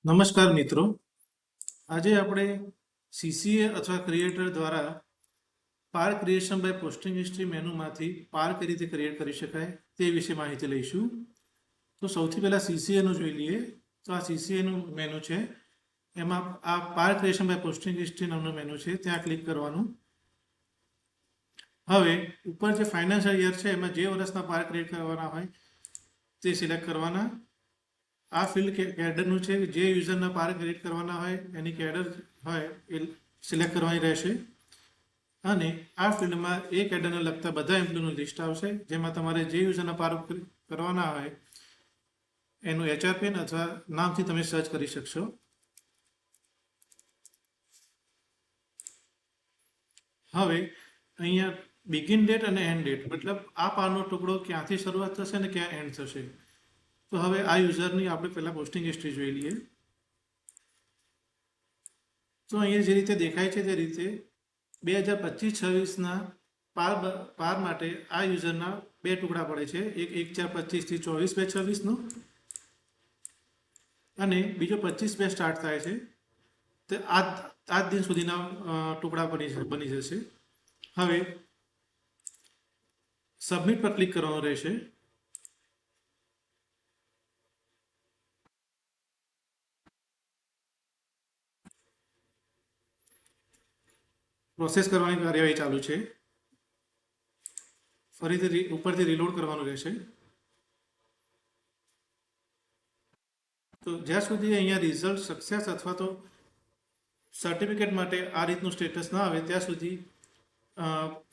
નમસ્કાર મિત્રો, આજે આપણે સીસીએ અથવા ક્રિએટર દ્વારા પાર ક્રિએશન બાય પોસ્ટિંગ હિસ્ટ્રી મેનુમાંથી પાર કઈ રીતે ક્રિએટ કરી શકાય તે વિશે માહિતી લઈશું. તો સૌથી પહેલાં સીસીએનું જોઈ લઈએ. તો આ સીસીએનું મેનુ છે, એમાં આ પાર ક્રિએશન બાય પોસ્ટિંગ હિસ્ટ્રી નામનું મેનુ છે, ત્યાં ક્લિક કરવાનું. હવે ઉપર જે ફાઇનાન્શિયલ યર છે એમાં જે વર્ષના પાર ક્રિએટ કરવાના હોય તે સિલેક્ટ કરવાના. આ ફિલ્ડ કેડરનું છે, જે યુઝરના પાર ક્રિએટ કરવાના હોય એની કેડર હોય એ સિલેક્ટ કરવાની રહેશે. અને આ ફિલ્ડમાં એ કેડરને લગતા બધા એમ્પ્લોયનું લિસ્ટ આવશે, જેમાં તમારે જે યુઝરના પાર કરવાના હોય એનું એચઆરપીએન અથવા નામથી તમે સર્ચ કરી શકશો. હવે અહીંયા બિગિન ડેટ અને એન્ડ ડેટ, મતલબ આ પારનો ટુકડો ક્યાંથી શરૂઆત થશે અને ક્યાં એન્ડ થશે. તો હવે આ યુઝરની આપણે પહેલાં પોસ્ટિંગ હિસ્ટ્રી જોઈ લઈએ. તો અહીંયા જે રીતે દેખાય છે તે રીતે 2025-26ના પાર માટે આ યુઝરના બે ટુકડા પડે છે, એક 1/4/25 થી 24/26નો અને બીજો 25 સ્ટાર્ટ થાય છે. તો આ દિન સુધીના ટુકડા બની જશે. હવે સબમિટ પર ક્લિક કરવાનું રહેશે. પ્રોસેસ કરવાની કાર્યવાહી ચાલુ છે. ફરીથી ઉપરથી રીલોડ કરવાનું રહેશે. તો જ્યાં સુધી અહીંયા રિઝલ્ટ સક્સેસ અથવા તો સર્ટિફિકેટ માટે આ રીતનું સ્ટેટસ ના આવે ત્યાં સુધી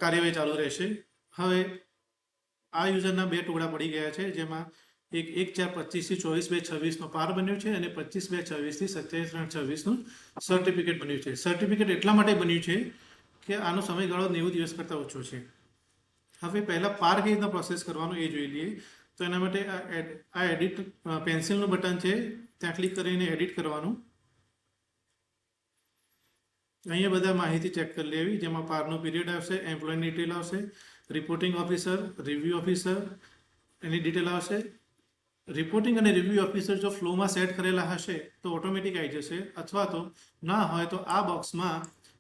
કાર્યવાહી ચાલુ રહેશે. હવે આ યુઝરના બે ટુકડા પડી ગયા છે, જેમાં એક 1/4/25 થી 24/26નો પાર બન્યો છે અને 25/26 થી 27/26નું સર્ટિફિકેટ બન્યું છે. સર્ટિફિકેટ એટલા માટે બન્યું છે કે આનો સમયગાળો 90 દિવસ કરતાં ઓછો છે. હવે પહેલાં પાર કેવી રીતના પ્રોસેસ કરવાનું એ જોઈ લઈએ. તો એના માટે આ એડિટ પેન્સિલનું બટન છે, ત્યાં ક્લિક કરીને એડિટ કરવાનું. અહીંયા બધા માહિતી ચેક કરી લેવી, જેમાં પારનો પીરિયડ આવશે, એમ્પ્લોયની ડિટેલ આવશે, રિપોર્ટિંગ ઓફિસર, રિવ્યૂ ઓફિસર એની ડિટેલ આવશે. રિપોર્ટિંગ અને રિવ્યૂ ઓફિસર જો ફ્લોમાં સેટ કરેલા હશે તો ઓટોમેટિક આવી જશે, અથવા તો ના હોય તો આ બોક્સમાં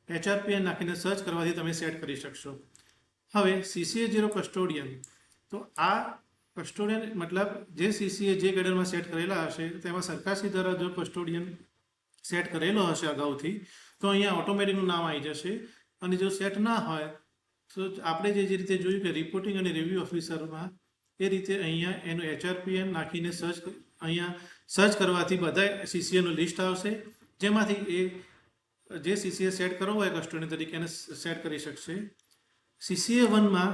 એચઆરપીએન નાખીને સર્ચ કરવાથી તમે સેટ કરી શકશો. હવે સીસીએ 0 કસ્ટોડિયન, તો આ કસ્ટોડિયન મતલબ જે સીસીએ જે કેડરમાં સેટ કરેલા હશે તેમાં સરકારશ્રી દ્વારા જો કસ્ટોડિયન સેટ કરેલો હશે અગાઉથી, તો અહીંયા ઓટોમેટિકનું નામ આવી જશે. અને જો સેટ ના હોય તો આપણે જે રીતે જોયું કે રિપોર્ટિંગ અને રિવ્યૂ ઓફિસરમાં, એ રીતે અહીંયા એનું એચઆરપીએન નાખીને અહીંયા સર્ચ કરવાથી બધા સીસીએનું લિસ્ટ આવશે, જેમાંથી એ જે સીસીએ સેટ કરવો હોય કસ્ટોડિયન તરીકે એને સેટ કરી શકશે. સીસીએ 1માં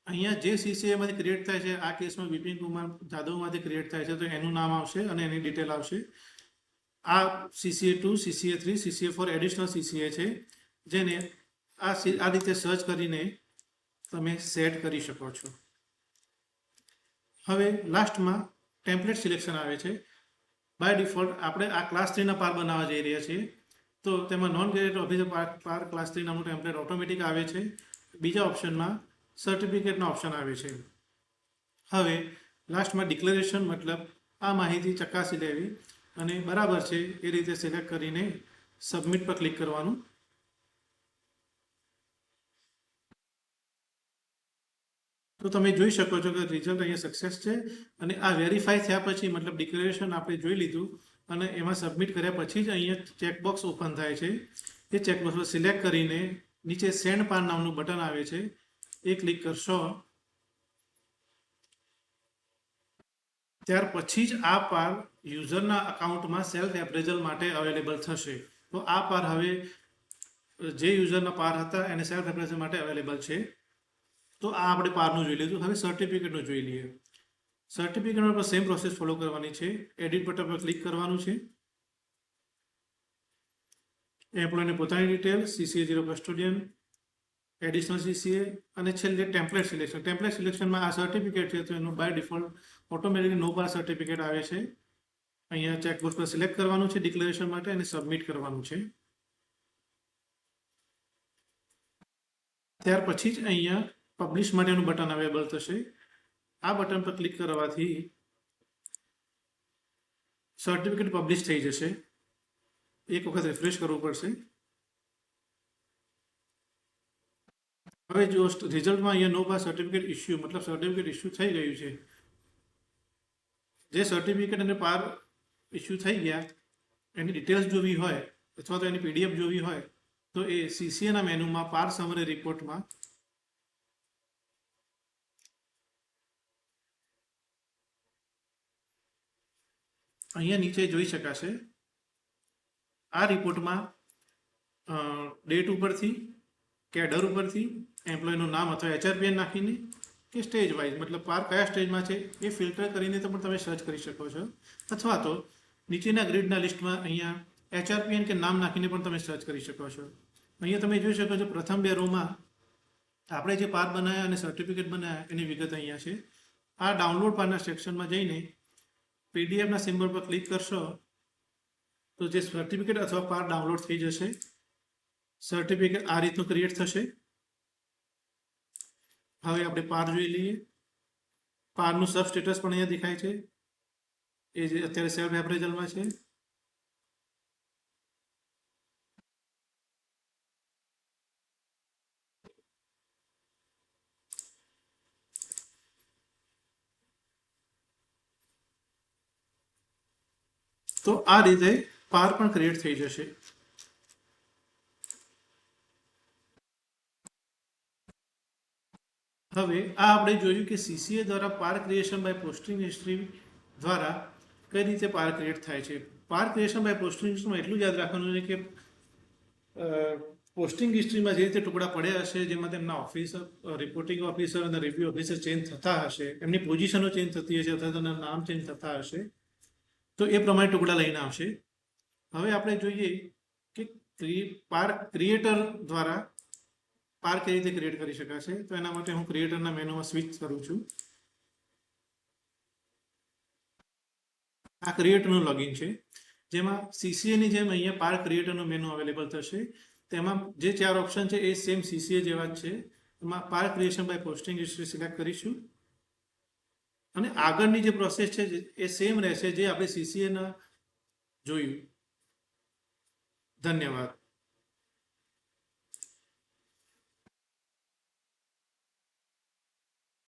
અહીંયા જે સીસીએમાંથી ક્રિએટ થાય છે, આ કેસમાં વિપિન કુમાર જાદવમાંથી ક્રિએટ થાય છે, તો એનું નામ આવશે અને એની ડિટેલ આવશે. આ CCA 2, CCA 3, CCA 4 additional CCA છે, જેને આ રીતે સર્ચ કરીને તમે સેટ કરી શકો છો. હવે લાસ્ટમાં ટેમ્પલેટ સિલેક્શન આવે છે. બાય ડિફોલ્ટ આપણે આ ક્લાસ 3ના પાર બનાવવા જઈ રહ્યા છીએ, તો તેમાં નોન ગ્રેજ્યુએટ ઓફિસર પાર ક્લાસ 3 નામનું ટેમ્પલેટ ઓટોમેટિક આવે છે. બીજા ઓપ્શનમાં સર્ટિફિકેટનો ઓપ્શન આવે છે. હવે લાસ્ટમાં ડિક્લેરેશન, મતલબ આ માહિતી ચકાસી લેવી અને બરાબર છે એ રીતે સિલેક્ટ કરીને સબમિટ પર ક્લિક કરવાનું. તો તમે જોઈ શકો છો કે રિઝલ્ટ અહીંયા સક્સેસ છે. અને આ વેરીફાઈ થયા પછી, મતલબ ડિક્લેરેશન આપણે જોઈ લીધું અને એમાં સબમિટ કર્યા પછી જ અહીંયા ચેકબોક્સ ઓપન થાય છે. એ ચેકબોક્સ પર સિલેક્ટ કરીને નીચે સેન્ડ પાર નામનું બટન આવે છે, એ ક્લિક કરશો ત્યાર પછી જ આ પાર યુઝરના અકાઉન્ટમાં સેલ્ફ એપ્રેઝલ માટે અવેલેબલ થશે. તો આ પાર હવે જે યુઝરના પાર હતા એને સેલ્ફ એપ્રેઝલ માટે અવેલેબલ છે. તો આ આપણે પારનું જોઈ લીધું. હવે સર્ટિફિકેટનું જોઈ લઈએ. સર્ટિફિકેટમાં પણ સેમ પ્રોસેસ ફોલો કરવાની છે. એડિટ બટન પર ક્લિક કરવાનું છે. એમ્પ્લોયની પોતાની detail, CCA 0 custodian, additional CCA અને છેલ્લે ટેમ્પલેટ સિલેક્શન. ટેમ્પલેટ સિલેક્શનમાં આ સર્ટિફિકેટ છે, તો એનું બાય ડિફોલ્ટ ઓટોમેટિકલી નો પાર સર્ટિફિકેટ આવે છે. અહીંયા ચેકબોક્સ પર સિલેક્ટ કરવાનું છે ડિક્લેરેશન માટે અને સબમિટ કરવાનું છે. ત્યાર પછી જ અહીંયા પબ્લિશ માટેનું બટન અવેલેબલ થશે. આ બટન પર ક્લિક કરવાથી સર્ટિફિકેટ પબ્લિશ થઈ જશે. એક વખત રિફ્રેશ કરવું પડશે. હવે જો રિઝલ્ટમાં અહીંયા નો પાસ સર્ટિફિકેટ ઇસ્યુ મતલબ સર્ટિફિકેટ ઇસ્યુ થઈ ગયું છે. જે સર્ટિફિકેટ અને પાર ઇસ્યુ થઈ ગયા એની ડિટેલ્સ જોવી હોય અથવા તો એની પીડીએફ જોવી હોય તો એ સીસીએના મેનુમાં પાર સમરી રિપોર્ટમાં અહીંયા નીચે જોઈ શકાશે. આ રિપોર્ટમાં ડેટ ઉપરથી, કેડર ઉપરથી, એમ્પ્લોયનું નામ અથવા એચઆરપીએન નાખીને કે સ્ટેજ વાઇઝ મતલબ પાર કયા સ્ટેજમાં છે એ ફિલ્ટર કરીને તો પણ તમે સર્ચ કરી શકો છો. અથવા તો નીચેના ગ્રેડના લિસ્ટમાં અહીંયા એચઆરપીએન કે નામ નાખીને પણ તમે સર્ચ કરી શકો છો. અહીંયા તમે જોઈ શકો છો પ્રથમ બે રોમાં આપણે જે પાર બનાવ્યા અને સર્ટિફિકેટ બનાવ્યા એની વિગત અહીંયા છે. આ ડાઉનલોડ પારના સેક્શનમાં જઈને પીડીએફના સિમ્બોલ પર ક્લિક કરશો તો જે સર્ટિફિકેટ અથવા પાર ડાઉનલોડ થઈ જશે. સર્ટિફિકેટ આ રીતનું ક્રિએટ થશે. હવે આપણે પાર જોઈ લઈએ. પારનું સબ સ્ટેટસ પણ અહીંયા દેખાય છે. એ જે અત્યારે સેલ્ફ એપ્રેઝલમાં છે. તો આ રીતે પાર પણ ક્રિએટ થઈ જશે. હવે આ આપણે જોયું કે સીસીએ દ્વારા પાર ક્રિએશન બાય પોસ્ટિંગ હિસ્ટ્રી દ્વારા કઈ રીતે પાર ક્રિએટ થાય છે. પાર ક્રિએશન બાય પોસ્ટિંગ હિસ્ટ્રીમાં એટલું યાદ રાખવાનું છે કે પોસ્ટિંગ હિસ્ટ્રીમાં જે રીતે ટુકડા પડ્યા હશે જેમાં તેમના ઓફિસર, રિપોર્ટિંગ ઓફિસર અને રિવ્યુ ઓફિસર ચેન્જ થતા હશે, એમની પોઝિશનો ચેન્જ થતી હશે અથવા તેના નામ ચેન્જ થતા હશે તો એ પ્રમાણે ટુકડા લઈને આવશે. હવે આપણે જોઈએ કે પાર ક્રિએટર દ્વારા પાર કઈ રીતે ક્રિએટ કરી શકાશે. તો એના માટે હું ક્રિએટરના મેનુમાં સ્વિચ કરું છું. આ ક્રિએટરનું લોગિન છે જેમાં સીસીએની જેમ અહીંયા પાર ક્રિએટરનું મેનુ અવેલેબલ થશે. તેમાં જે 4 ઓપ્શન છે એ સેમ સીસીએ જેવા જ છે. એમાં પાર creation by posting history select કરીશું અને આગળની જે પ્રોસેસ છે એ સેમ રહેશે જે આપણે સીસીએના જોયું. ધન્યવાદ.